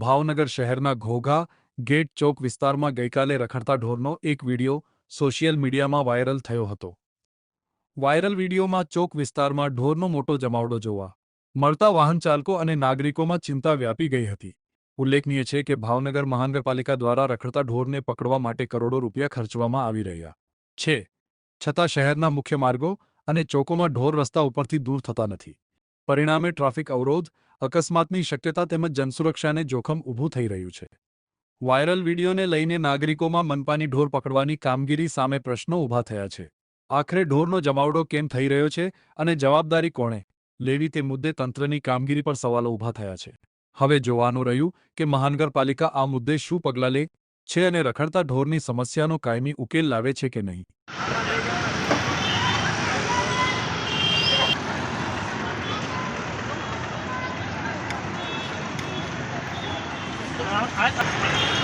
ભાવનગર શહેરના ઘોઘા ગેટ ચોક વિસ્તારમાં ગઈકાલે રખડતા ઢોરનો એક વિડીયો સોશિયલ મીડિયામાં વાયરલ થયો હતો. વાયરલ વિડીયોમાં ચોક વિસ્તારમાં ઢોરનો મોટો જમાવડો જોવા મળતા વાહન ચાલકો અને નાગરિકોમાં ચિંતા વ્યાપી ગઈ હતી. ઉલ્લેખનીય છે કે ભાવનગર મહાનગરપાલિકા દ્વારા રખડતા ઢોરને પકડવા માટે કરોડો રૂપિયા ખર્ચવામાં આવી રહ્યા છે, છતાં શહેરના મુખ્ય માર્ગો અને ચોકોમાં ઢોર રસ્તા ઉપરથી દૂર થતા નથી. પરિણામે ટ્રાફિક અવરોધ, અકસ્માતની શક્યતા તેમજ જનસુરક્ષાને જોખમ ઊભું થઈ રહ્યું છે. વાયરલ વિડીયોને લઈને નાગરિકોમાં મનપાની ઢોર પકડવાની કામગીરી સામે પ્રશ્નો ઊભા થયા છે. આખરે ઢોરનો જમાવડો કેમ થઈ રહ્યો છે અને જવાબદારી કોણે લેવી તે મુદ્દે તંત્રની કામગીરી પર સવાલો ઊભા થયા છે. હવે જોવાનું રહ્યું કે મહાનગરપાલિકા આ મુદ્દે શું પગલાં લે છે અને રખડતા ઢોરની સમસ્યાનો કાયમી ઉકેલ લાવે છે કે નહીં. I